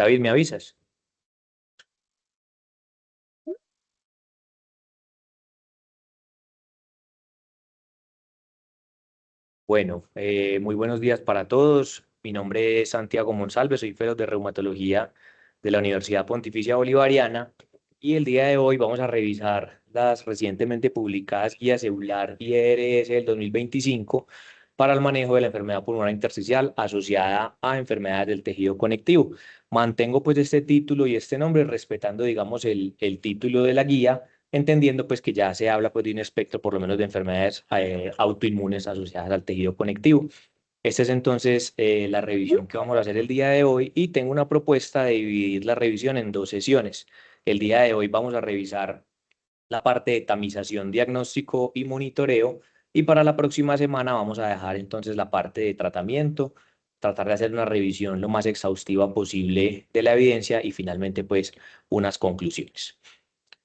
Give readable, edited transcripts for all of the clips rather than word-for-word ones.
David, ¿me avisas? Bueno, muy buenos días para todos. Mi nombre es Santiago Monsalve, soy fellow de reumatología de la Universidad Pontificia Bolivariana y el día de hoy vamos a revisar las recientemente publicadas guías EULAR y ERS del 2025 para el manejo de la enfermedad pulmonar intersticial asociada a enfermedades del tejido conectivo. Mantengo pues este título y este nombre respetando, digamos, el título de la guía, entendiendo pues que ya se habla pues de un espectro por lo menos de enfermedades autoinmunes asociadas al tejido conectivo. Esta es entonces la revisión que vamos a hacer el día de hoy y tengo una propuesta de dividir la revisión en dos sesiones. El día de hoy vamos a revisar la parte de tamización, diagnóstico y monitoreo, y para la próxima semana vamos a dejar entonces la parte de tratamiento, tratar de hacer una revisión lo más exhaustiva posible de la evidencia y finalmente pues unas conclusiones.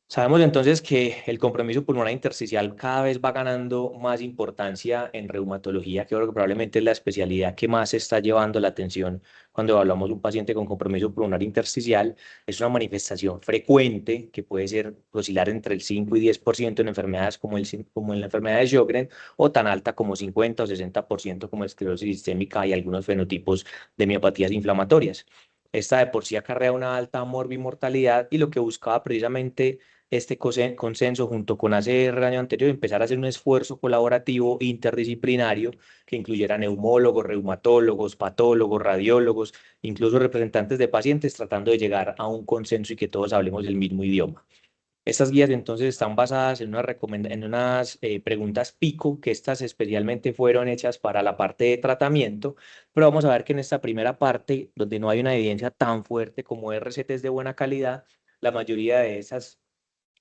Sabemos entonces que el compromiso pulmonar intersticial cada vez va ganando más importancia en reumatología, que creo que probablemente es la especialidad que más se está llevando la atención cuando hablamos de un paciente con compromiso pulmonar intersticial. Es una manifestación frecuente que puede ser oscilar entre el 5 y 10% en enfermedades como en la enfermedad de Sjögren, o tan alta como 50 o 60% como esclerosis sistémica y algunos fenotipos de miopatías inflamatorias. Esta de por sí acarrea una alta morbimortalidad y lo que buscaba precisamente este consenso junto con ACR el año anterior, empezar a hacer un esfuerzo colaborativo interdisciplinario que incluyera neumólogos, reumatólogos, patólogos, radiólogos, incluso representantes de pacientes, tratando de llegar a un consenso y que todos hablemos el mismo idioma. Estas guías entonces están basadas en en unas preguntas pico, que estas especialmente fueron hechas para la parte de tratamiento, pero vamos a ver que en esta primera parte, donde no hay una evidencia tan fuerte como RCTs de buena calidad, la mayoría de esas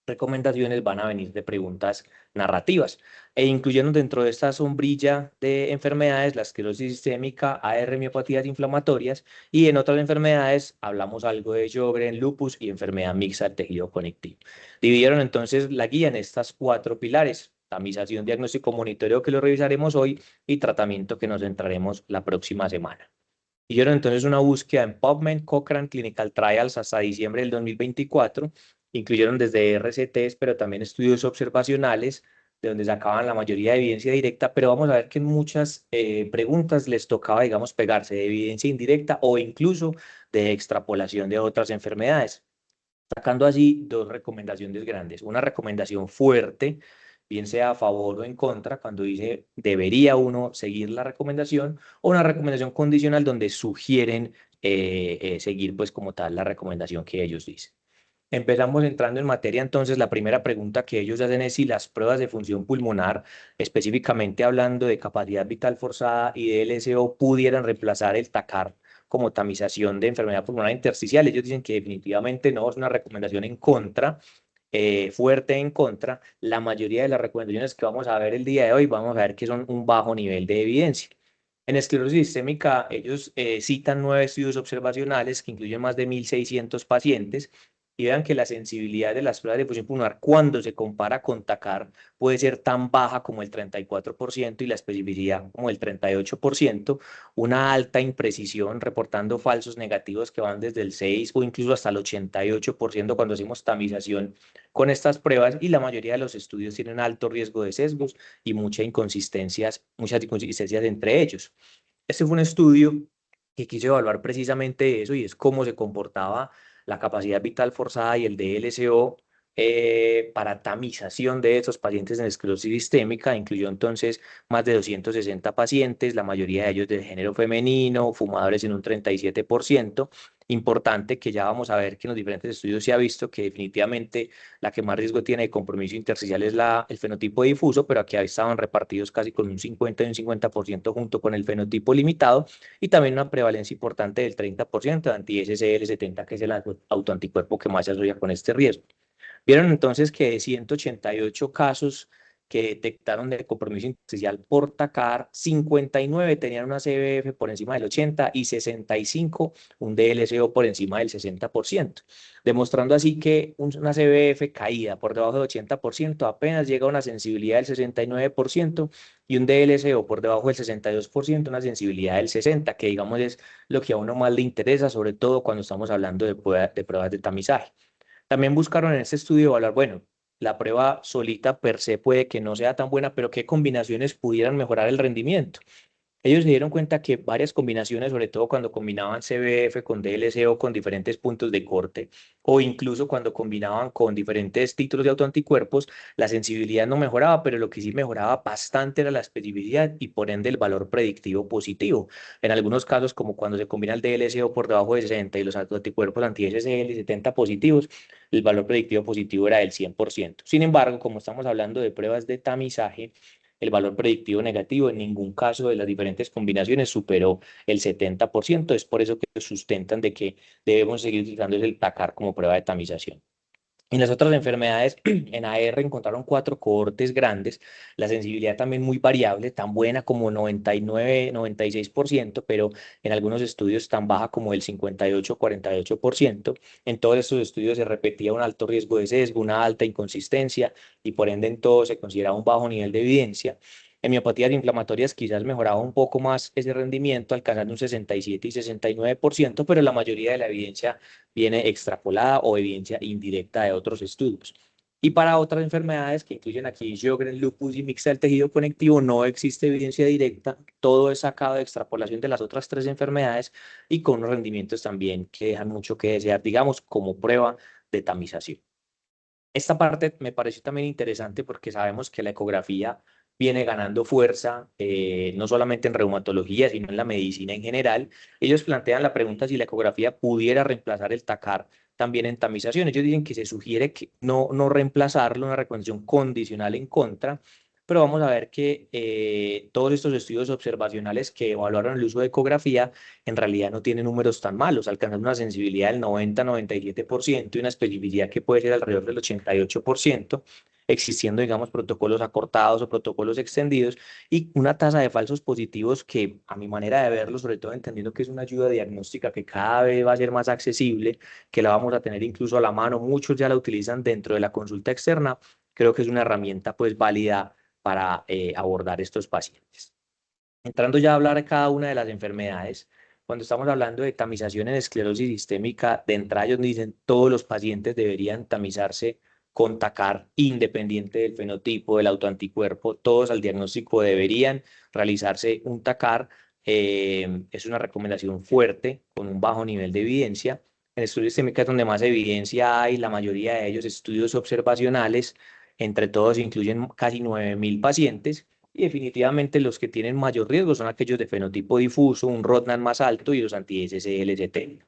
recomendaciones van a venir de preguntas narrativas e incluyendo dentro de esta sombrilla de enfermedades la esclerosis sistémica, AR, miopatías inflamatorias, y en otras enfermedades hablamos algo de Sjögren, lupus y enfermedad mixta del tejido conectivo. Dividieron entonces la guía en estas cuatro pilares: tamización, diagnóstico, monitoreo, que lo revisaremos hoy, y tratamiento, que nos centraremos la próxima semana. Hicieron entonces una búsqueda en PubMed, Cochrane Clinical Trials hasta diciembre del 2024. Incluyeron desde RCTs, pero también estudios observacionales, de donde sacaban la mayoría de evidencia directa, pero vamos a ver que en muchas preguntas les tocaba, digamos, pegarse de evidencia indirecta o incluso de extrapolación de otras enfermedades, sacando así dos recomendaciones grandes. Una recomendación fuerte, bien sea a favor o en contra, cuando dice debería uno seguir la recomendación, o una recomendación condicional donde sugieren seguir pues como tal la recomendación que ellos dicen. Empezamos entrando en materia, entonces la primera pregunta que ellos hacen es si las pruebas de función pulmonar, específicamente hablando de capacidad vital forzada y de LSO, pudieran reemplazar el TACAR como tamización de enfermedad pulmonar intersticial. Ellos dicen que definitivamente no, es una recomendación en contra, fuerte en contra. La mayoría de las recomendaciones que vamos a ver el día de hoy, vamos a ver que son un bajo nivel de evidencia. En esclerosis sistémica, ellos citan 9 estudios observacionales que incluyen más de 1.600 pacientes, y vean que la sensibilidad de las pruebas de función pulmonar cuando se compara con TACAR puede ser tan baja como el 34% y la especificidad como el 38%, una alta imprecisión reportando falsos negativos que van desde el 6 o incluso hasta el 88% cuando hacemos tamización con estas pruebas, y la mayoría de los estudios tienen alto riesgo de sesgos y muchas inconsistencias entre ellos. Este fue un estudio que quiso evaluar precisamente eso, y es cómo se comportaba la capacidad vital forzada y el DLCO para tamización de estos pacientes en esclerosis sistémica. Incluyó entonces más de 260 pacientes, la mayoría de ellos de género femenino, fumadores en un 37%. Importante que ya vamos a ver que en los diferentes estudios se ha visto que definitivamente la que más riesgo tiene de compromiso intersticial es el fenotipo difuso, pero aquí estaban repartidos casi con un 50 y un 50% junto con el fenotipo limitado, y también una prevalencia importante del 30% de anti-SCL70, que es el autoanticuerpo que más se asocia con este riesgo. Vieron entonces que de 188 casos que detectaron de compromiso intersticial por TACAR, 59 tenían una CBF por encima del 80 y 65 un DLCO por encima del 60%, demostrando así que una CBF caída por debajo del 80% apenas llega a una sensibilidad del 69% y un DLCO por debajo del 62% una sensibilidad del 60%, que digamos es lo que a uno más le interesa, sobre todo cuando estamos hablando de pruebas de tamizaje. También buscaron en este estudio evaluar, bueno, la prueba solita per se puede que no sea tan buena, pero qué combinaciones pudieran mejorar el rendimiento. Ellos se dieron cuenta que varias combinaciones, sobre todo cuando combinaban CBF con DLCO con diferentes puntos de corte, o incluso cuando combinaban con diferentes títulos de autoanticuerpos, la sensibilidad no mejoraba, pero lo que sí mejoraba bastante era la especificidad y por ende el valor predictivo positivo. En algunos casos, como cuando se combina el DLCO por debajo de 60 y los autoanticuerpos anti-SSL 70 positivos, el valor predictivo positivo era del 100%. Sin embargo, como estamos hablando de pruebas de tamizaje, el valor predictivo negativo en ningún caso de las diferentes combinaciones superó el 70%. Es por eso que sustentan de que debemos seguir utilizando el TACAR como prueba de tamización. En las otras enfermedades, en AR encontraron 4 cohortes grandes, la sensibilidad también muy variable, tan buena como 99, 96%, pero en algunos estudios tan baja como el 58, 48%. En todos estos estudios se repetía un alto riesgo de sesgo, una alta inconsistencia y por ende en todo se consideraba un bajo nivel de evidencia. En miopatías inflamatorias quizás mejoraba un poco más ese rendimiento, alcanzando un 67 y 69%, pero la mayoría de la evidencia viene extrapolada o evidencia indirecta de otros estudios. Y para otras enfermedades que incluyen aquí Sjögren, lupus y mixta del tejido conectivo, no existe evidencia directa, todo es sacado de extrapolación de las otras 3 enfermedades y con unos rendimientos también que dejan mucho que desear, digamos, como prueba de tamización. Esta parte me pareció también interesante porque sabemos que la ecografía viene ganando fuerza, no solamente en reumatología, sino en la medicina en general. Ellos plantean la pregunta si la ecografía pudiera reemplazar el TACAR también en tamización. Ellos dicen que se sugiere que no reemplazarlo, una recomendación condicional en contra, pero vamos a ver que todos estos estudios observacionales que evaluaron el uso de ecografía en realidad no tienen números tan malos, alcanzan una sensibilidad del 90-97% y una especificidad que puede ser alrededor del 88%, existiendo, digamos, protocolos acortados o protocolos extendidos y una tasa de falsos positivos que, a mi manera de verlo, sobre todo entendiendo que es una ayuda diagnóstica que cada vez va a ser más accesible, que la vamos a tener incluso a la mano, muchos ya la utilizan dentro de la consulta externa, creo que es una herramienta pues válida para abordar estos pacientes. Entrando ya a hablar de cada una de las enfermedades, cuando estamos hablando de tamización en esclerosis sistémica, de entrada ellos dicen todos los pacientes deberían tamizarse con TACAR independiente del fenotipo, del autoanticuerpo, todos al diagnóstico deberían realizarse un TACAR. Es una recomendación fuerte con un bajo nivel de evidencia. En estudios sistémicos donde más evidencia hay, la mayoría de ellos estudios observacionales, entre todos incluyen casi 9.000 pacientes y definitivamente los que tienen mayor riesgo son aquellos de fenotipo difuso, un Rodnan más alto y los anti-SSL70.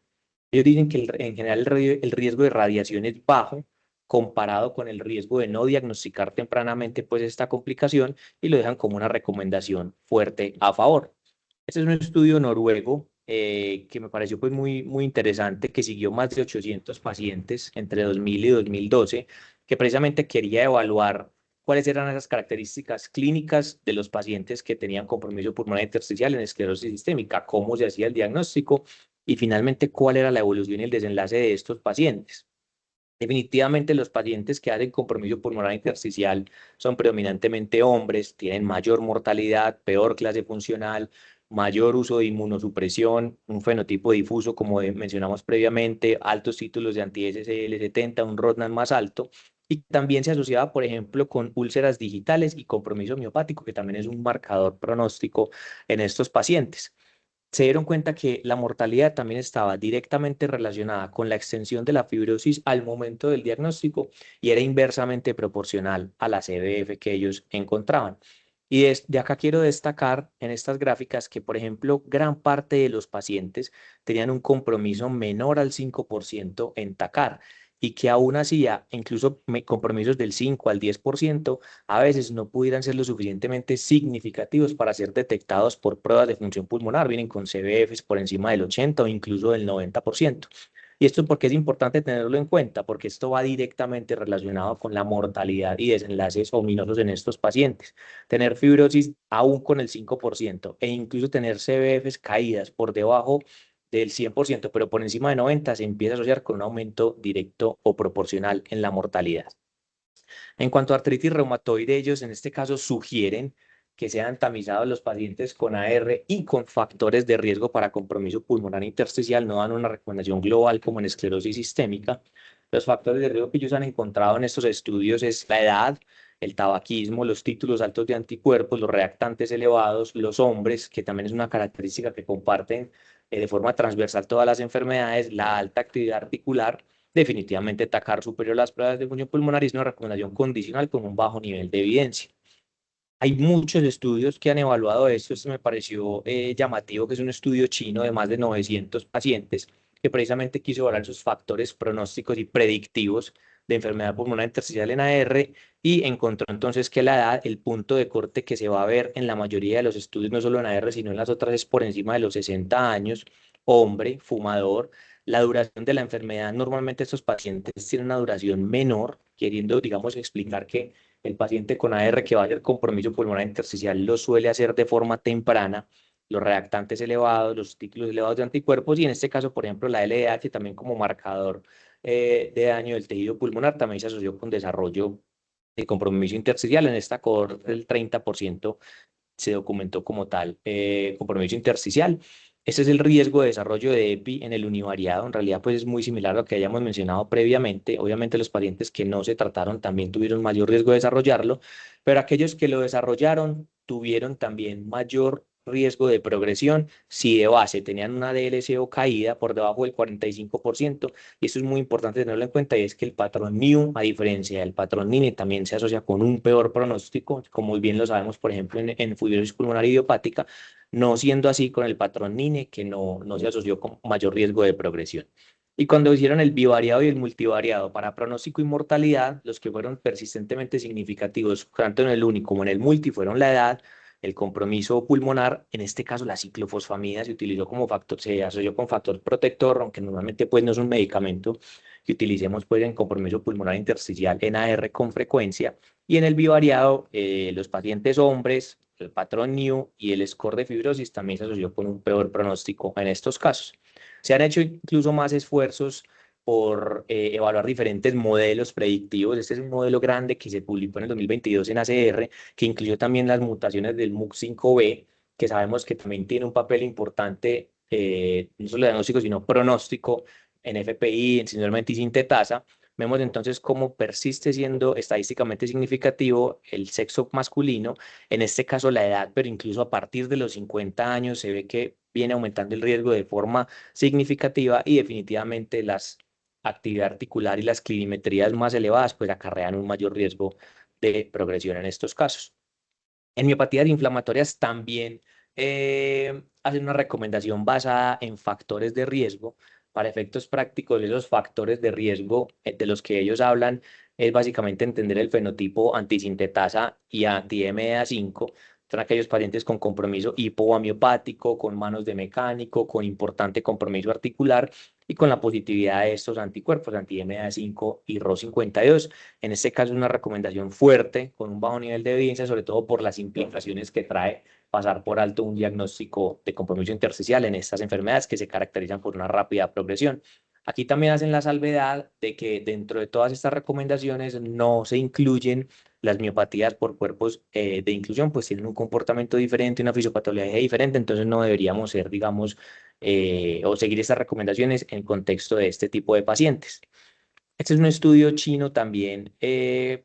Ellos dicen que en general el riesgo de radiación es bajo comparado con el riesgo de no diagnosticar tempranamente pues esta complicación y lo dejan como una recomendación fuerte a favor. Este es un estudio noruego que me pareció pues muy interesante, que siguió más de 800 pacientes entre 2000 y 2012, que precisamente quería evaluar cuáles eran esas características clínicas de los pacientes que tenían compromiso pulmonar intersticial en esclerosis sistémica, cómo se hacía el diagnóstico y finalmente cuál era la evolución y el desenlace de estos pacientes. Definitivamente los pacientes que hacen compromiso pulmonar intersticial son predominantemente hombres, tienen mayor mortalidad, peor clase funcional, mayor uso de inmunosupresión, un fenotipo difuso como mencionamos previamente, altos títulos de anti-SSL70, un Rodnan más alto, y también se asociaba, por ejemplo, con úlceras digitales y compromiso miopático, que también es un marcador pronóstico en estos pacientes. Se dieron cuenta que la mortalidad también estaba directamente relacionada con la extensión de la fibrosis al momento del diagnóstico y era inversamente proporcional a la CBF que ellos encontraban. Y de acá quiero destacar en estas gráficas que, por ejemplo, gran parte de los pacientes tenían un compromiso menor al 5% en TACAR y que aún así, incluso compromisos del 5 al 10%, a veces no pudieran ser lo suficientemente significativos para ser detectados por pruebas de función pulmonar, vienen con CBFs por encima del 80 o incluso del 90%. Y esto porque es importante tenerlo en cuenta, porque esto va directamente relacionado con la mortalidad y desenlaces ominosos en estos pacientes. Tener fibrosis aún con el 5% e incluso tener CBFs caídas por debajo del 100%, pero por encima de 90 se empieza a asociar con un aumento directo o proporcional en la mortalidad. En cuanto a artritis reumatoide, ellos en este caso sugieren que sean tamizados los pacientes con AR y con factores de riesgo para compromiso pulmonar intersticial. No dan una recomendación global como en esclerosis sistémica. Los factores de riesgo que ellos han encontrado en estos estudios es la edad, el tabaquismo, los títulos altos de anticuerpos, los reactantes elevados, los hombres, que también es una característica que comparten de forma transversal todas las enfermedades, la alta actividad articular. Definitivamente, TACAR superior a las pruebas de función pulmonar es una recomendación condicional con un bajo nivel de evidencia. Hay muchos estudios que han evaluado esto. Esto me pareció llamativo, que es un estudio chino de más de 900 pacientes, que precisamente quiso evaluar sus factores pronósticos y predictivos de enfermedad pulmonar intersticial en AR y encontró entonces que la edad, el punto de corte que se va a ver en la mayoría de los estudios, no solo en AR, sino en las otras, es por encima de los 60 años, hombre, fumador. La duración de la enfermedad, normalmente estos pacientes tienen una duración menor, queriendo, digamos, explicar que el paciente con AR que va a hacer compromiso pulmonar intersticial lo suele hacer de forma temprana, los reactantes elevados, los títulos elevados de anticuerpos y en este caso, por ejemplo, la LDH también como marcador de daño del tejido pulmonar también se asoció con desarrollo de compromiso intersticial. En esta cohorte el 30% se documentó como tal compromiso intersticial. Este es el riesgo de desarrollo de EPI en el univariado. En realidad, pues es muy similar a lo que hayamos mencionado previamente. Obviamente, los pacientes que no se trataron también tuvieron mayor riesgo de desarrollarlo, pero aquellos que lo desarrollaron tuvieron también mayor riesgo de progresión si de base tenían una DLCO caída por debajo del 45%. Y esto es muy importante tenerlo en cuenta, y es que el patrón NIU, a diferencia del patrón NINE, también se asocia con un peor pronóstico, como bien lo sabemos, por ejemplo, en fibrosis pulmonar idiopática, no siendo así con el patrón NINE, que no se asoció con mayor riesgo de progresión. Y cuando hicieron el bivariado y el multivariado para pronóstico y mortalidad, los que fueron persistentemente significativos, tanto en el UNI como en el multi, fueron la edad, el compromiso pulmonar, en este caso la ciclofosfamida se utilizó como factor, se asoció con factor protector, aunque normalmente pues no es un medicamento que utilicemos pues en compromiso pulmonar intersticial en AR con frecuencia. Y en el bivariado, los pacientes hombres, el patrón NIU y el score de fibrosis también se asoció con un peor pronóstico en estos casos. Se han hecho incluso más esfuerzos por evaluar diferentes modelos predictivos. Este es un modelo grande que se publicó en el 2022 en ACR, que incluyó también las mutaciones del MUC5B, que sabemos que también tiene un papel importante, no solo diagnóstico, sino pronóstico en FPI, en síndrome de sintetasa. Vemos entonces cómo persiste siendo estadísticamente significativo el sexo masculino, en este caso la edad, pero incluso a partir de los 50 años se ve que viene aumentando el riesgo de forma significativa y definitivamente las actividad articular y las clinimetrías más elevadas pues acarrean un mayor riesgo de progresión en estos casos. En miopatías inflamatorias también hacen una recomendación basada en factores de riesgo. Para efectos prácticos, esos factores de riesgo de los que ellos hablan es básicamente entender el fenotipo antisintetasa y anti-MDA5. Son aquellos pacientes con compromiso hipoamiopático, con manos de mecánico, con importante compromiso articular y con la positividad de estos anticuerpos, anti-MDA5 y RO52. En este caso es una recomendación fuerte, con un bajo nivel de evidencia, sobre todo por las implicaciones que trae pasar por alto un diagnóstico de compromiso intersticial en estas enfermedades que se caracterizan por una rápida progresión. Aquí también hacen la salvedad de que dentro de todas estas recomendaciones no se incluyen las miopatías por cuerpos de inclusión, pues tienen un comportamiento diferente, una fisiopatología diferente, entonces no deberíamos ser, digamos, o seguir estas recomendaciones en contexto de este tipo de pacientes. Este es un estudio chino también,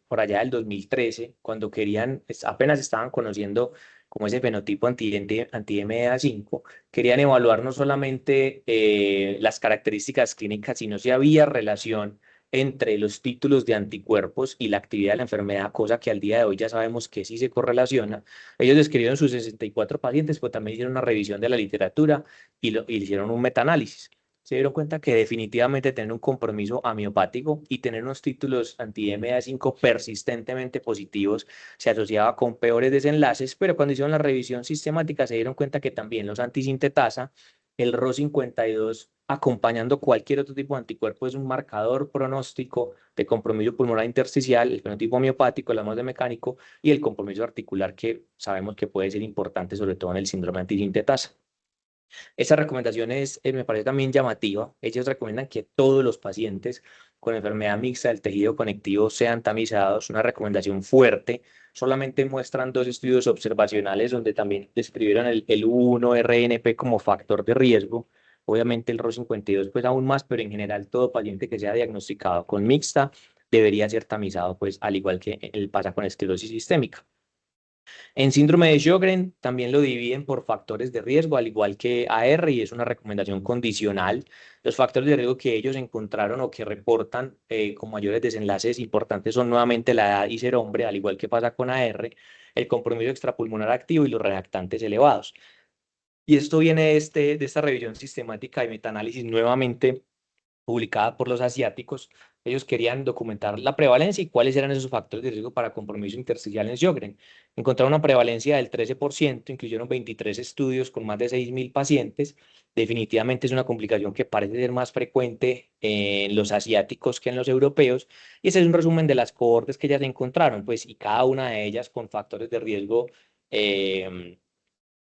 por allá del 2013, cuando querían, apenas estaban conociendo como ese fenotipo anti-MDA5, querían evaluar no solamente las características clínicas, sino si había relación entre los títulos de anticuerpos y la actividad de la enfermedad, cosa que al día de hoy ya sabemos que sí se correlaciona. Ellos describieron sus 64 pacientes, pero también hicieron una revisión de la literatura y hicieron un metaanálisis. Se dieron cuenta que definitivamente tener un compromiso amiopático y tener unos títulos anti-MA5 persistentemente positivos se asociaba con peores desenlaces, pero cuando hicieron la revisión sistemática se dieron cuenta que también los antisintetasa, el RO52 acompañando cualquier otro tipo de anticuerpo, es un marcador pronóstico de compromiso pulmonar intersticial, el fenotipo miopático, el hablamos de mecánico, y el compromiso articular, que sabemos que puede ser importante, sobre todo en el síndrome antisintetasa. Esa recomendación me parece también llamativa. Ellos recomiendan que todos los pacientes con enfermedad mixta del tejido conectivo sean tamizados, una recomendación fuerte. Solamente muestran 2 estudios observacionales donde también describieron el U1-RNP como factor de riesgo. Obviamente el RO52 pues aún más, pero en general todo paciente que sea diagnosticado con mixta debería ser tamizado, pues al igual que pasa con esclerosis sistémica. En síndrome de Sjögren también lo dividen por factores de riesgo, al igual que AR, y es una recomendación condicional. Los factores de riesgo que ellos encontraron o que reportan con mayores desenlaces importantes son nuevamente la edad y ser hombre, al igual que pasa con AR, el compromiso extrapulmonar activo y los reactantes elevados. Y esto viene de esta revisión sistemática de metaanálisis nuevamente publicada por los asiáticos. Ellos querían documentar la prevalencia y cuáles eran esos factores de riesgo para compromiso intersticial en Sjögren. Encontraron una prevalencia del 13%, incluyeron 23 estudios con más de 6.000 pacientes. Definitivamente es una complicación que parece ser más frecuente en los asiáticos que en los europeos. Y ese es un resumen de las cohortes que ya se encontraron, pues, y cada una de ellas con factores de riesgo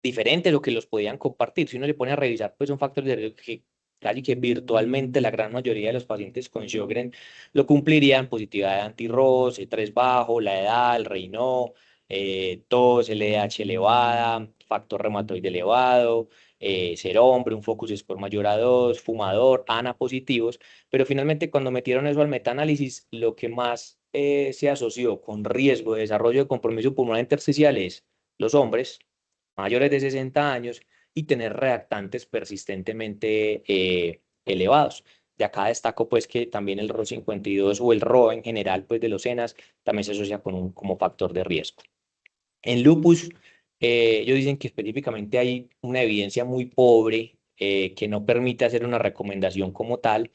diferentes o que los podían compartir. Si uno se pone a revisar, pues son factores de riesgo que casi que virtualmente la gran mayoría de los pacientes con Sjögren lo cumplirían: positividad de anti-ROS, E3 bajo, la edad, el Raynaud, tos, LDH elevada, factor reumatoide elevado, ser hombre, un focus score mayor a 2, fumador, ANA positivos. Pero finalmente, cuando metieron eso al metaanálisis, lo que más se asoció con riesgo de desarrollo de compromiso pulmonar intersticial es los hombres mayores de 60 años y tener reactantes persistentemente elevados. De acá destaco pues que también el RO52 o el RO en general pues de los ENAs también se asocia como factor de riesgo. En lupus, ellos dicen que específicamente hay una evidencia muy pobre que no permite hacer una recomendación como tal.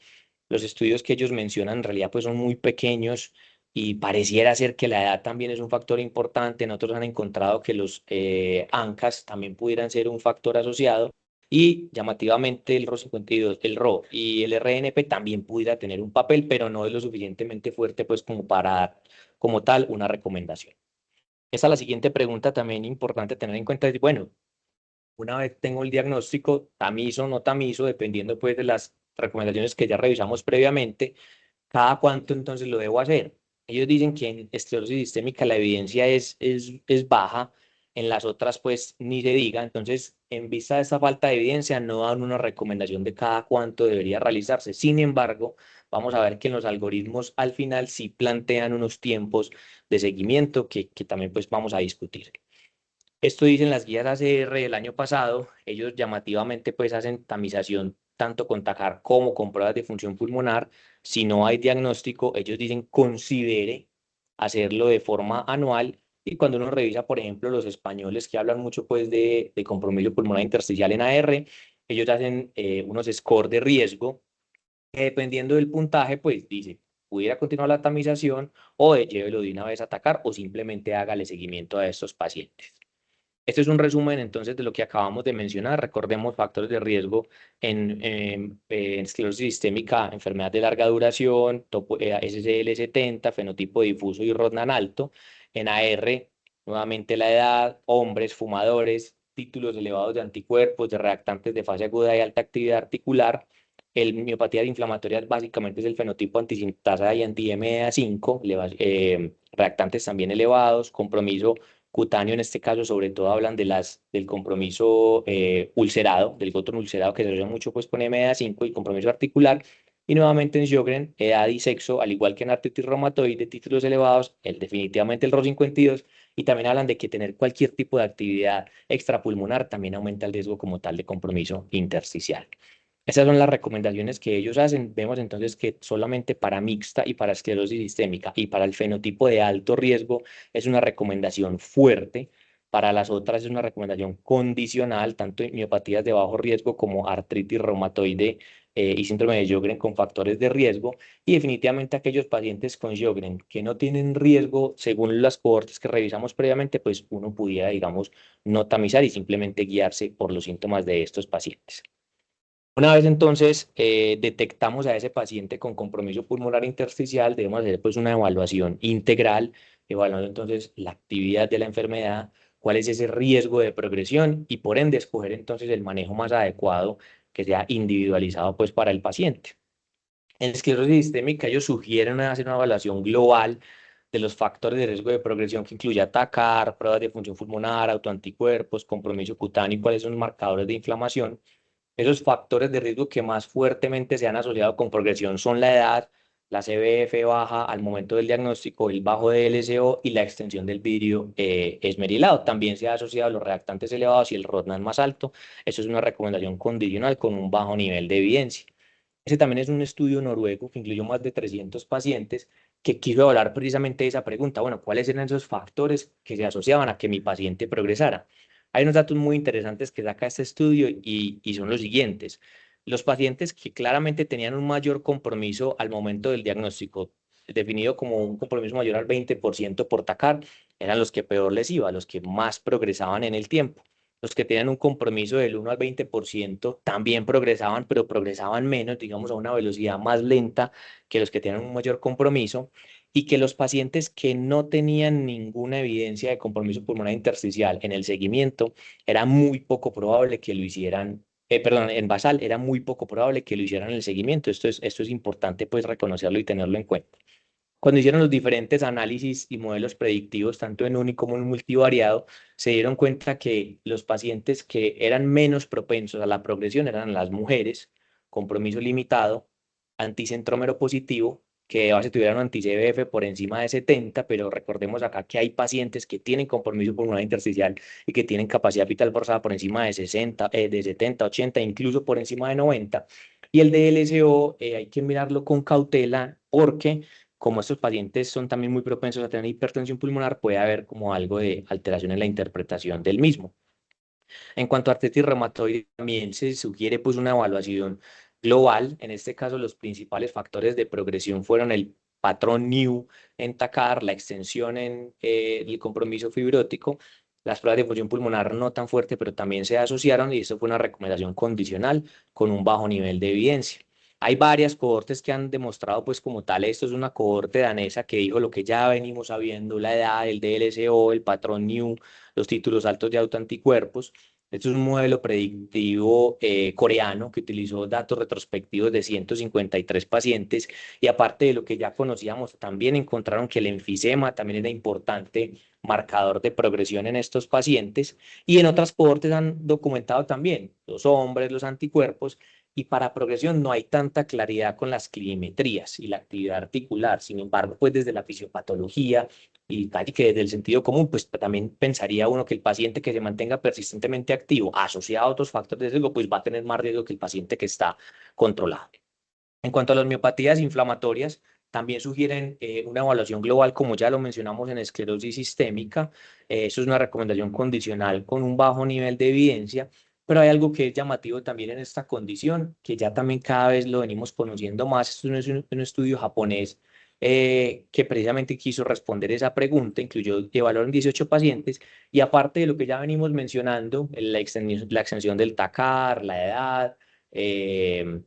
Los estudios que ellos mencionan en realidad pues son muy pequeños y pareciera ser que la edad también es un factor importante. Nosotros han encontrado que los ANCAs también pudieran ser un factor asociado y llamativamente el RO52, el RO y el RNP también pudiera tener un papel, pero no es lo suficientemente fuerte pues como para dar como tal una recomendación. Esa es la siguiente pregunta también importante tener en cuenta. Es, bueno, una vez tengo el diagnóstico, tamizo o no tamizo, dependiendo pues de las recomendaciones que ya revisamos previamente, ¿cada cuánto entonces lo debo hacer? Ellos dicen que en esclerosis sistémica la evidencia es baja, en las otras pues ni se diga. Entonces, en vista de esta falta de evidencia, no dan una recomendación de cada cuánto debería realizarse. Sin embargo, vamos a ver que en los algoritmos al final sí plantean unos tiempos de seguimiento que también pues vamos a discutir. Esto dicen las guías ACR del año pasado. Ellos llamativamente pues hacen tamización tanto con TACAR como con pruebas de función pulmonar. Si no hay diagnóstico, ellos dicen considere hacerlo de forma anual. Y cuando uno revisa, por ejemplo, los españoles que hablan mucho pues de compromiso pulmonar intersticial en AR, ellos hacen unos scores de riesgo que dependiendo del puntaje, pues dice, pudiera continuar la tamización o llévelo de una vez a TACAR o simplemente hágale seguimiento a estos pacientes. Este es un resumen entonces de lo que acabamos de mencionar. Recordemos factores de riesgo en esclerosis sistémica, enfermedad de larga duración, SCL70, fenotipo difuso y Rodnan alto. En AR, nuevamente la edad, hombres, fumadores, títulos elevados de anticuerpos, de reactantes de fase aguda y alta actividad articular. El miopatía inflamatoria básicamente es el fenotipo antisintasa y anti-MDA5, reactantes también elevados, compromiso cutáneo. En este caso sobre todo hablan del compromiso ulcerado, del gotón ulcerado que se asocia mucho pues con MDA5 y compromiso articular. Y nuevamente en Sjögren, edad y sexo, al igual que en artritis reumatoide, títulos elevados, definitivamente el RO52, y también hablan de que tener cualquier tipo de actividad extrapulmonar también aumenta el riesgo como tal de compromiso intersticial. Esas son las recomendaciones que ellos hacen. Vemos entonces que solamente para mixta y para esclerosis sistémica y para el fenotipo de alto riesgo es una recomendación fuerte. Para las otras es una recomendación condicional, tanto en miopatías de bajo riesgo como artritis reumatoide y síndrome de Sjögren con factores de riesgo. Y definitivamente aquellos pacientes con Sjögren que no tienen riesgo, según las cohortes que revisamos previamente, pues uno pudiera, digamos, no tamizar y simplemente guiarse por los síntomas de estos pacientes. Una vez entonces detectamos a ese paciente con compromiso pulmonar intersticial, debemos hacer pues una evaluación integral, evaluando entonces la actividad de la enfermedad, cuál es ese riesgo de progresión y por ende escoger entonces el manejo más adecuado que sea individualizado pues para el paciente. En esclerosis sistémica ellos sugieren hacer una evaluación global de los factores de riesgo de progresión que incluye atacar, pruebas de función pulmonar, autoanticuerpos, compromiso cutáneo y cuáles son los marcadores de inflamación. Esos factores de riesgo que más fuertemente se han asociado con progresión son la edad, la CBF baja al momento del diagnóstico, el bajo DLCO y la extensión del vidrio esmerilado. También se ha asociado a los reactantes elevados y el ROTNAN más alto. Eso es una recomendación condicional con un bajo nivel de evidencia. Ese también es un estudio noruego que incluyó más de 300 pacientes que quiso evaluar precisamente esa pregunta. Bueno, ¿cuáles eran esos factores que se asociaban a que mi paciente progresara? Hay unos datos muy interesantes que saca este estudio y son los siguientes. Los pacientes que claramente tenían un mayor compromiso al momento del diagnóstico, definido como un compromiso mayor al 20% por TACAR, eran los que peor les iba, los que más progresaban en el tiempo. Los que tenían un compromiso del 1 al 20% también progresaban, pero progresaban menos, digamos, a una velocidad más lenta que los que tienen un mayor compromiso, y que los pacientes que no tenían ninguna evidencia de compromiso pulmonar intersticial en el seguimiento, era muy poco probable que lo hicieran, perdón, en basal, era muy poco probable que lo hicieran en el seguimiento. Esto es importante pues reconocerlo y tenerlo en cuenta. Cuando hicieron los diferentes análisis y modelos predictivos, tanto en uni como en multivariado, se dieron cuenta que los pacientes que eran menos propensos a la progresión eran las mujeres, compromiso limitado, anticentrómero positivo, que a base tuvieran un anti-CBF por encima de 70, pero recordemos acá que hay pacientes que tienen compromiso pulmonar intersticial y que tienen capacidad vital forzada por encima de 60, de 70, 80, incluso por encima de 90. Y el DLCO hay que mirarlo con cautela porque como estos pacientes son también muy propensos a tener hipertensión pulmonar, puede haber como algo de alteración en la interpretación del mismo. En cuanto a artritis reumatoide, también se sugiere pues una evaluación global. En este caso, los principales factores de progresión fueron el patrón NEW en TACAR, la extensión en el compromiso fibrótico, las pruebas de función pulmonar no tan fuerte, pero también se asociaron y esto fue una recomendación condicional con un bajo nivel de evidencia. Hay varias cohortes que han demostrado, pues como tal, esto es una cohorte danesa que dijo lo que ya venimos sabiendo, la edad, el DLCO, el patrón NEW, los títulos altos de autoanticuerpos. Esto es un modelo predictivo coreano que utilizó datos retrospectivos de 153 pacientes y aparte de lo que ya conocíamos, también encontraron que el enfisema también era importante marcador de progresión en estos pacientes y en otras cohortes han documentado también los hombres, los anticuerpos y para progresión no hay tanta claridad con las clinimetrías y la actividad articular. Sin embargo, pues desde la fisiopatología y casi que desde el sentido común, pues también pensaría uno que el paciente que se mantenga persistentemente activo, asociado a otros factores de riesgo, pues va a tener más riesgo que el paciente que está controlado. En cuanto a las miopatías inflamatorias, también sugieren una evaluación global, como ya lo mencionamos en esclerosis sistémica. Eso es una recomendación condicional con un bajo nivel de evidencia, pero hay algo que es llamativo también en esta condición, que ya también cada vez lo venimos conociendo más. Esto es un estudio japonés que precisamente quiso responder esa pregunta, evaluaron 18 pacientes y aparte de lo que ya venimos mencionando, la extensión del TACAR, la edad, eh,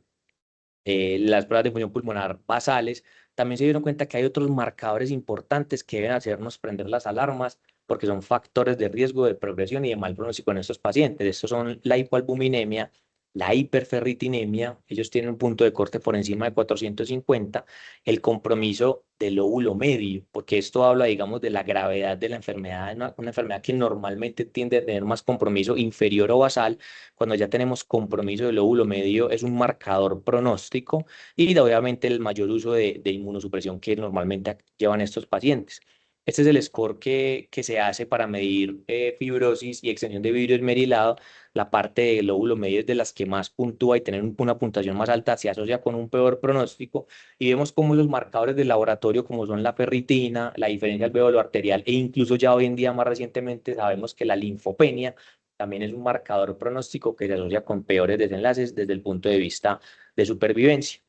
las pruebas de función pulmonar basales, también se dieron cuenta que hay otros marcadores importantes que deben hacernos prender las alarmas porque son factores de riesgo de progresión y de mal pronóstico en estos pacientes. Estos son la hipoalbuminemia, la hiperferritinemia, ellos tienen un punto de corte por encima de 450, el compromiso del lóbulo medio, porque esto habla, digamos, de la gravedad de la enfermedad, una enfermedad que normalmente tiende a tener más compromiso inferior o basal. Cuando ya tenemos compromiso del lóbulo medio, es un marcador pronóstico y obviamente el mayor uso de inmunosupresión que normalmente llevan estos pacientes. Este es el score que se hace para medir fibrosis y extensión de vidrio esmerilado. La parte del lóbulo medio es de las que más puntúa y tener una puntuación más alta se asocia con un peor pronóstico. Y vemos cómo los marcadores del laboratorio, como son la ferritina, la diferencia alveolo arterial e incluso ya hoy en día más recientemente sabemos que la linfopenia también es un marcador pronóstico que se asocia con peores desenlaces desde el punto de vista de supervivencia.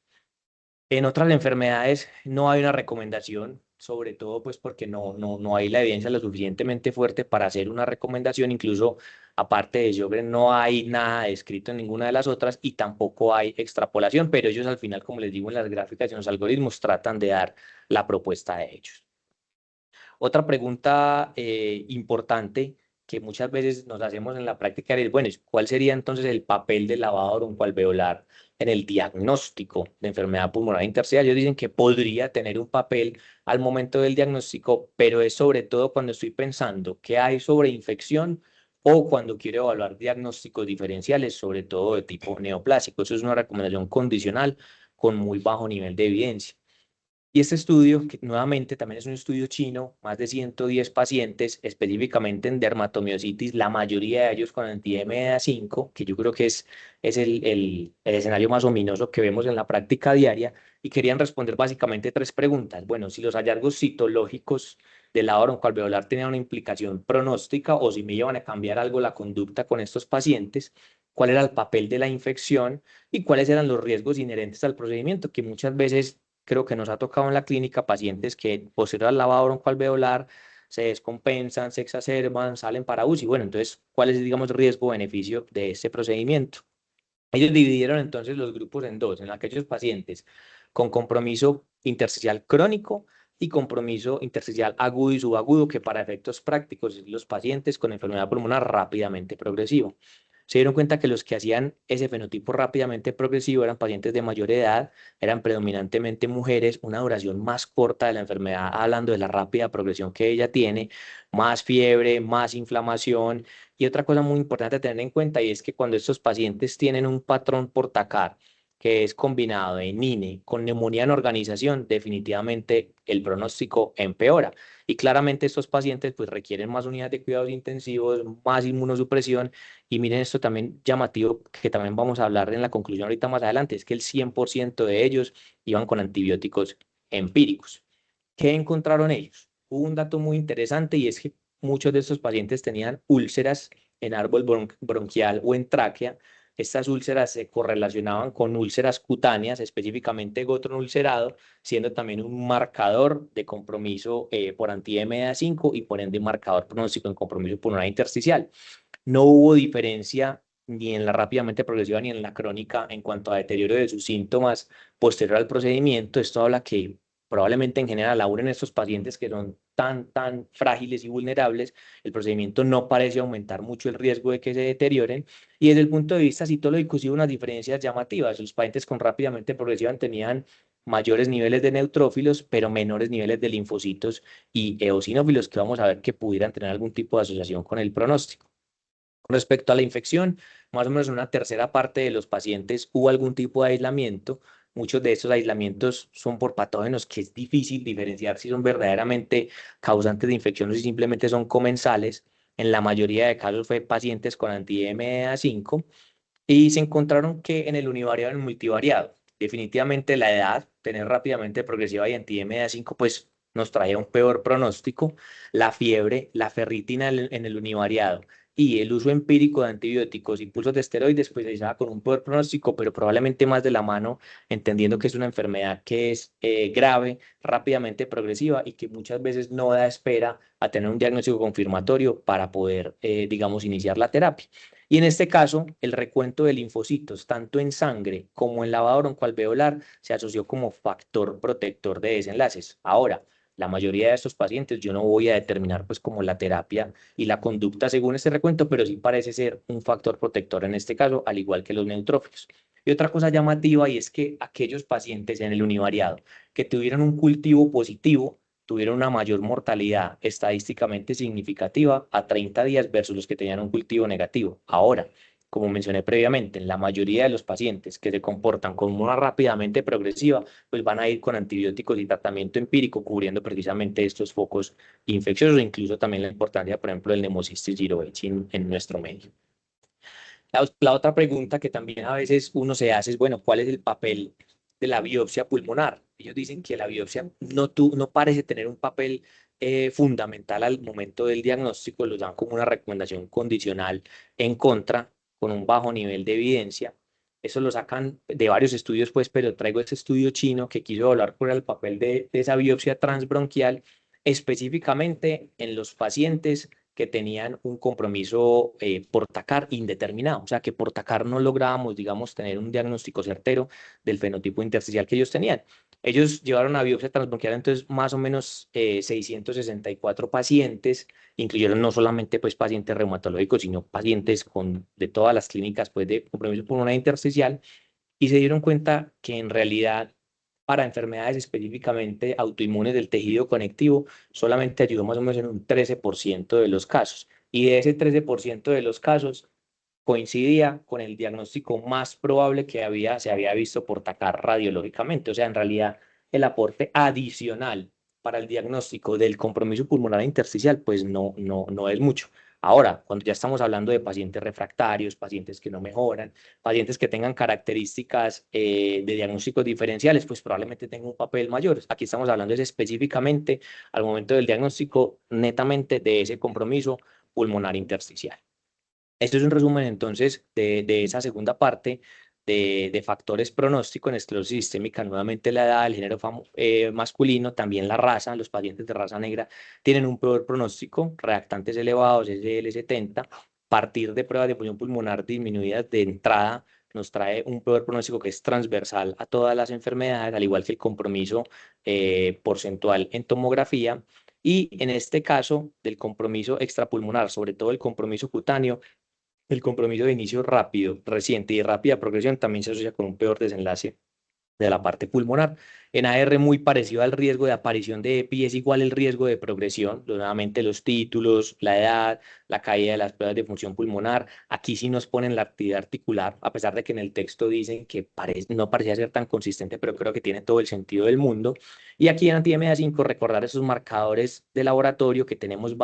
En otras enfermedades no hay una recomendación. sobre todo pues porque no hay la evidencia lo suficientemente fuerte para hacer una recomendación. Incluso aparte de Sjögren no hay nada escrito en ninguna de las otras y tampoco hay extrapolación, pero ellos al final, como les digo, en las gráficas y en los algoritmos tratan de dar la propuesta de ellos. Otra pregunta importante que muchas veces nos hacemos en la práctica es, bueno, ¿cuál sería entonces el papel del lavado broncoalveolar en el diagnóstico de enfermedad pulmonar intersticial? Ellos dicen que podría tener un papel al momento del diagnóstico, pero es sobre todo cuando estoy pensando qué hay sobre infección o cuando quiero evaluar diagnósticos diferenciales, sobre todo de tipo neoplásico. Eso es una recomendación condicional con muy bajo nivel de evidencia. Y este estudio, que nuevamente también es un estudio chino, más de 110 pacientes, específicamente en dermatomiositis, la mayoría de ellos con anti-MDA5, que yo creo que es el escenario más ominoso que vemos en la práctica diaria, y querían responder básicamente tres preguntas. Bueno, si los hallazgos citológicos del lado broncoalveolar tenían una implicación pronóstica o si me iban a cambiar algo la conducta con estos pacientes, cuál era el papel de la infección y cuáles eran los riesgos inherentes al procedimiento, que muchas veces creo que nos ha tocado en la clínica pacientes que posterior al lavado broncoalveolar se descompensan, se exacerban, salen para UCI. Bueno, entonces, ¿cuál es, digamos, riesgo-beneficio de este procedimiento? Ellos dividieron entonces los grupos en dos, en aquellos pacientes con compromiso intersticial crónico y compromiso intersticial agudo y subagudo, que para efectos prácticos es los pacientes con enfermedad pulmonar rápidamente progresiva. Se dieron cuenta que los que hacían ese fenotipo rápidamente progresivo eran pacientes de mayor edad, eran predominantemente mujeres, una duración más corta de la enfermedad, hablando de la rápida progresión que ella tiene, más fiebre, más inflamación. Y otra cosa muy importante a tener en cuenta y es que cuando estos pacientes tienen un patrón por TACAR, que es combinado de NINE con neumonía en organización, definitivamente el pronóstico empeora. Y claramente estos pacientes pues requieren más unidades de cuidados intensivos, más inmunosupresión. Y miren esto también llamativo, que también vamos a hablar en la conclusión ahorita más adelante, es que el 100% de ellos iban con antibióticos empíricos. ¿Qué encontraron ellos? Hubo un dato muy interesante y es que muchos de estos pacientes tenían úlceras en árbol bronquial o en tráquea. Estas úlceras se correlacionaban con úlceras cutáneas, específicamente gotron ulcerado, siendo también un marcador de compromiso por anti-MDA5 y por ende un marcador pronóstico en compromiso pulmonar intersticial. No hubo diferencia ni en la rápidamente progresiva ni en la crónica en cuanto a deterioro de sus síntomas posterior al procedimiento. Esto habla que probablemente en general, aún en estos pacientes que son tan frágiles y vulnerables, el procedimiento no parece aumentar mucho el riesgo de que se deterioren. Y desde el punto de vista citológico, sí hubo unas diferencias llamativas. Los pacientes con rápidamente progresiva tenían mayores niveles de neutrófilos, pero menores niveles de linfocitos y eosinófilos, que vamos a ver que pudieran tener algún tipo de asociación con el pronóstico. Con respecto a la infección, más o menos en una tercera parte de los pacientes hubo algún tipo de aislamiento. Muchos de estos aislamientos son por patógenos que es difícil diferenciar si son verdaderamente causantes de infección o si simplemente son comensales. En la mayoría de casos fue pacientes con anti-MDA5 y se encontraron que en el univariado y en el multivariado, definitivamente la edad, tener rápidamente progresiva y anti-MDA5, pues nos traía un peor pronóstico. La fiebre, la ferritina en el univariado y el uso empírico de antibióticos y pulsos de esteroides, pues se con un peor pronóstico, pero probablemente más de la mano, entendiendo que es una enfermedad que es grave, rápidamente progresiva y que muchas veces no da espera a tener un diagnóstico confirmatorio para poder, digamos, iniciar la terapia. Y en este caso, el recuento de linfocitos, tanto en sangre como en lavado broncoalveolar, se asoció como factor protector de desenlaces. Ahora, la mayoría de estos pacientes yo no voy a determinar pues como la terapia y la conducta según este recuento, pero sí parece ser un factor protector en este caso, al igual que los neutrófilos. Y otra cosa llamativa y es que aquellos pacientes en el univariado que tuvieron un cultivo positivo tuvieron una mayor mortalidad estadísticamente significativa a 30 días versus los que tenían un cultivo negativo. Ahora, como mencioné previamente, en la mayoría de los pacientes que se comportan como una rápidamente progresiva, pues van a ir con antibióticos y tratamiento empírico cubriendo precisamente estos focos infecciosos, incluso también la importancia, por ejemplo, del Pneumocystis jirovecii en nuestro medio. La otra pregunta que también a veces uno se hace es, bueno, ¿cuál es el papel de la biopsia pulmonar? Ellos dicen que la biopsia no parece tener un papel fundamental al momento del diagnóstico, lo dan como una recomendación condicional en contra, con un bajo nivel de evidencia. Eso lo sacan de varios estudios, pues, pero traigo este estudio chino que quiso evaluar cuál era el papel de esa biopsia transbronquial, específicamente en los pacientes que tenían un compromiso por TACAR indeterminado, o sea que por TACAR no lográbamos, digamos, tener un diagnóstico certero del fenotipo intersticial que ellos tenían. Ellos llevaron a biopsia transbronquial, entonces más o menos 664 pacientes, incluyeron no solamente pues pacientes reumatológicos, sino pacientes de todas las clínicas pues de compromiso pulmonar intersticial, y se dieron cuenta que en realidad para enfermedades específicamente autoinmunes del tejido conectivo solamente ayudó más o menos en un 13% de los casos. Y de ese 13% de los casos coincidía con el diagnóstico más probable que se había visto por TACAR radiológicamente. O sea, en realidad el aporte adicional para el diagnóstico del compromiso pulmonar intersticial, pues no es mucho. Ahora, cuando ya estamos hablando de pacientes refractarios, pacientes que no mejoran, pacientes que tengan características de diagnósticos diferenciales, pues probablemente tengan un papel mayor. Aquí estamos hablando específicamente al momento del diagnóstico netamente de ese compromiso pulmonar intersticial. Esto es un resumen entonces de esa segunda parte de factores pronóstico en esclerosis sistémica, nuevamente la edad, el género masculino, también la raza. Los pacientes de raza negra tienen un peor pronóstico, reactantes elevados, SL70, partir de pruebas de función pulmonar disminuidas de entrada nos trae un peor pronóstico que es transversal a todas las enfermedades, al igual que el compromiso porcentual en tomografía. Y en este caso del compromiso extrapulmonar, sobre todo el compromiso cutáneo, el compromiso de inicio rápido, reciente y rápida progresión también se asocia con un peor desenlace de la parte pulmonar. En AR muy parecido al riesgo de aparición de EPI es igual el riesgo de progresión, nuevamente los títulos, la edad, la caída de las pruebas de función pulmonar. Aquí sí nos ponen la actividad articular, a pesar de que en el texto dicen que no parecía ser tan consistente, pero creo que tiene todo el sentido del mundo. Y aquí en anti-MA5 recordar esos marcadores de laboratorio que tenemos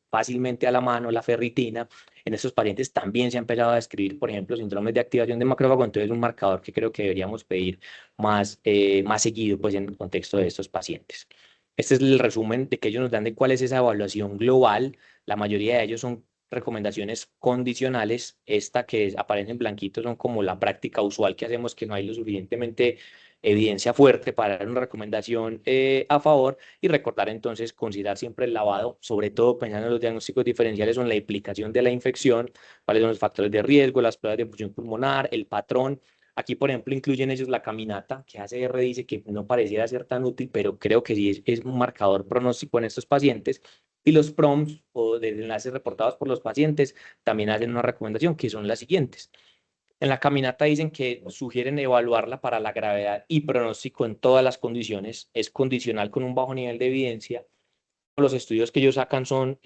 fácilmente a la mano, la ferritina. En estos pacientes también se ha empezado a describir, por ejemplo, síndromes de activación de macrófago, entonces es un marcador que creo que deberíamos pedir más seguido pues, en el contexto de estos pacientes. Este es el resumen de que ellos nos dan de cuál es esa evaluación global. La mayoría de ellos son recomendaciones condicionales. Esta que aparece en blanquito son como la práctica usual que hacemos, que no hay lo suficientemente evidencia fuerte para dar una recomendación a favor, y recordar entonces considerar siempre el lavado, sobre todo pensando en los diagnósticos diferenciales o en la implicación de la infección, cuáles son los factores de riesgo, las pruebas de función pulmonar, el patrón. Aquí, por ejemplo, incluyen ellos la caminata, que ACR dice que no pareciera ser tan útil, pero creo que sí es un marcador pronóstico en estos pacientes. Y los PROMs o desenlaces reportados por los pacientes también hacen una recomendación, que son las siguientes. En la caminata dicen que sugieren evaluarla para la gravedad y pronóstico en todas las condiciones. Es condicional con un bajo nivel de evidencia. Los estudios que ellos sacan son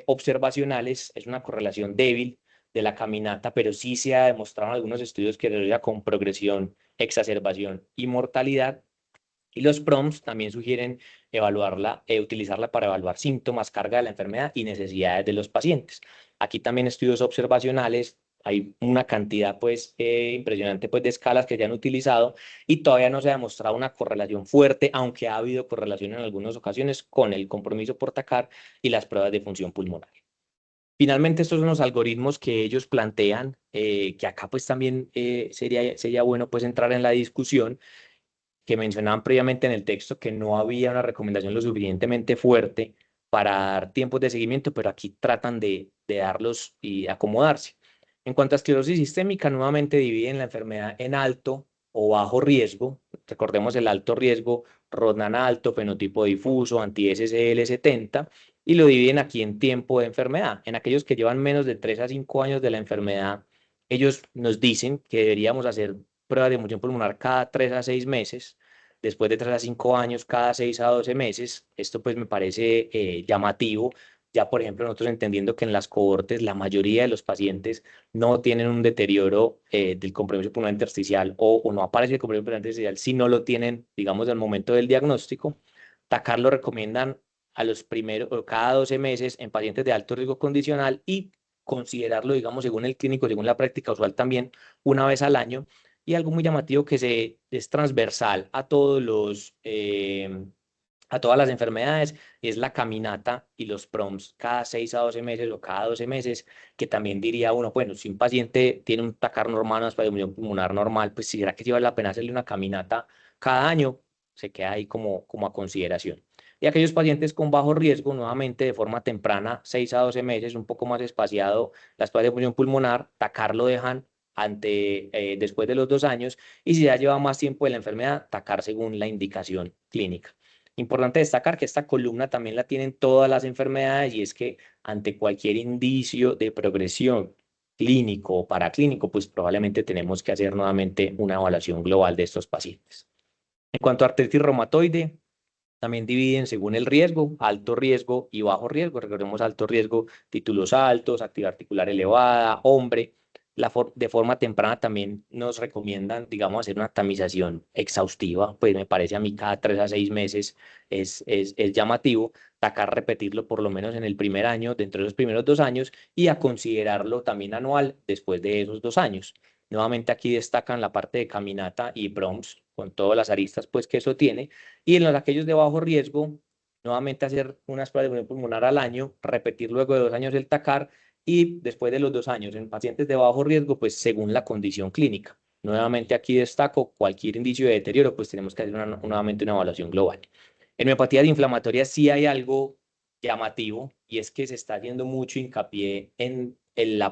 observacionales, es una correlación débil de la caminata, pero sí se ha demostrado en algunos estudios que relaciona con progresión, exacerbación y mortalidad. Y los PROMs también sugieren utilizarla para evaluar síntomas, carga de la enfermedad y necesidades de los pacientes. Aquí también estudios observacionales, hay una cantidad pues impresionante pues de escalas que se han utilizado, y todavía no se ha demostrado una correlación fuerte, aunque ha habido correlación en algunas ocasiones con el compromiso por TACAR y las pruebas de función pulmonar. Finalmente, estos son los algoritmos que ellos plantean, que acá pues también sería bueno pues entrar en la discusión, que mencionaban previamente en el texto que no había una recomendación lo suficientemente fuerte para dar tiempos de seguimiento, pero aquí tratan de darlos y acomodarse. En cuanto a esclerosis sistémica, nuevamente dividen la enfermedad en alto o bajo riesgo. Recordemos el alto riesgo, Rodnan alto, fenotipo difuso, anti-SSL70, y lo dividen aquí en tiempo de enfermedad. En aquellos que llevan menos de 3 a 5 años de la enfermedad, ellos nos dicen que deberíamos hacer pruebas de función pulmonar cada 3 a 6 meses, después de 3 a 5 años, cada 6 a 12 meses. Esto pues me parece llamativo. Ya, por ejemplo, nosotros entendiendo que en las cohortes la mayoría de los pacientes no tienen un deterioro del compromiso pulmonar intersticial, o no aparece el compromiso pulmonar intersticial si no lo tienen, digamos, al momento del diagnóstico. TACAR lo recomiendan a los primeros, o cada 12 meses en pacientes de alto riesgo condicional, y considerarlo, digamos, según el clínico, según la práctica usual también, una vez al año. Y algo muy llamativo que es transversal a todos a todas las enfermedades, y es la caminata y los PROMs cada 6 a 12 meses o cada 12 meses, que también diría uno, bueno, si un paciente tiene un TACAR normal, una espasmo pulmonar normal, pues ¿será que sí vale la pena hacerle una caminata cada año? Se queda ahí como a consideración. Y aquellos pacientes con bajo riesgo, nuevamente de forma temprana, 6 a 12 meses, un poco más espaciado, la espasmo pulmonar, TACAR lo dejan después de los 2 años, y si ya lleva más tiempo de la enfermedad, TACAR según la indicación clínica. Importante destacar que esta columna también la tienen todas las enfermedades, y es que ante cualquier indicio de progresión clínico o paraclínico, pues probablemente tenemos que hacer nuevamente una evaluación global de estos pacientes. En cuanto a artritis reumatoide, también dividen según el riesgo, alto riesgo y bajo riesgo. Recordemos alto riesgo, títulos altos, actividad articular elevada, hombre. De forma temprana también nos recomiendan, digamos, hacer una tamización exhaustiva, pues me parece a mí cada 3 a 6 meses es llamativo. Tacar repetirlo por lo menos en el primer año, dentro de los primeros 2 años, y a considerarlo también anual después de esos 2 años. Nuevamente aquí destacan la parte de caminata y PROMS, con todas las aristas pues que eso tiene, y en los aquellos de bajo riesgo, nuevamente hacer una exploración pulmonar al año, repetir luego de 2 años el TACAR, y después de los 2 años en pacientes de bajo riesgo, pues según la condición clínica. Nuevamente aquí destaco cualquier indicio de deterioro, pues tenemos que hacer nuevamente una evaluación global. En miopatías inflamatorias sí hay algo llamativo, y es que se está haciendo mucho hincapié en el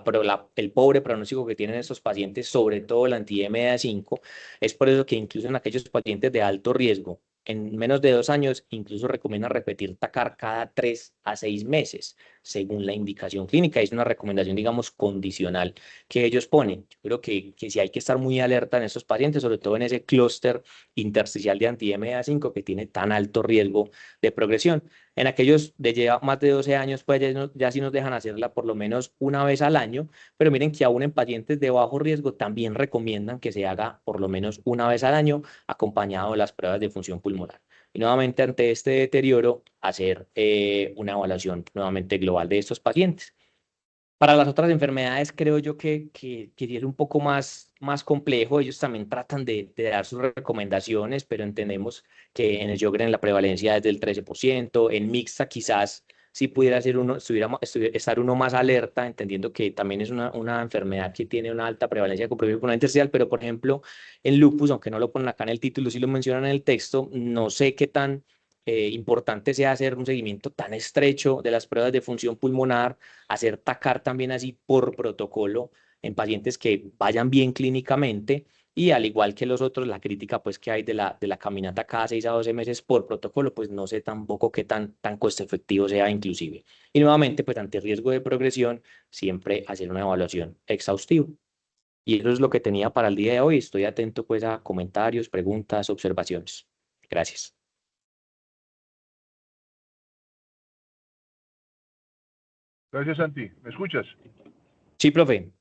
pobre pronóstico que tienen estos pacientes, sobre todo el anti-MDA5. Es por eso que incluso en aquellos pacientes de alto riesgo, en menos de 2 años, incluso recomienda repetir TACAR cada 3 a 6 meses, según la indicación clínica. Es una recomendación, digamos, condicional que ellos ponen. Yo creo que sí hay que estar muy alerta en estos pacientes, sobre todo en ese clúster intersticial de anti-MDA5 que tiene tan alto riesgo de progresión. En aquellos de lleva más de 12 años, pues ya sí nos dejan hacerla por lo menos una vez al año, pero miren que aún en pacientes de bajo riesgo también recomiendan que se haga por lo menos una vez al año, acompañado de las pruebas de función pulmonar. Y nuevamente ante este deterioro, hacer una evaluación nuevamente global de estos pacientes. Para las otras enfermedades creo yo que sí es un poco más complejo. Ellos también tratan de dar sus recomendaciones, pero entendemos que en el Sjögren la prevalencia es del 13%. En mixta quizás sí pudiera ser estar uno más alerta, entendiendo que también es una enfermedad que tiene una alta prevalencia de compresión pulmonar intersticial, pero por ejemplo en lupus, aunque no lo ponen acá en el título, sí lo mencionan en el texto, no sé qué tan importante sea hacer un seguimiento tan estrecho de las pruebas de función pulmonar, hacer TACAR también así por protocolo en pacientes que vayan bien clínicamente, y al igual que los otros, la crítica pues que hay de la caminata cada 6 a 12 meses por protocolo, pues no sé tampoco qué tan costo efectivo sea inclusive. Y nuevamente, pues ante riesgo de progresión, siempre hacer una evaluación exhaustiva. Y eso es lo que tenía para el día de hoy. Estoy atento pues a comentarios, preguntas, observaciones. Gracias. Gracias, Santi. ¿Me escuchas? Sí, profe.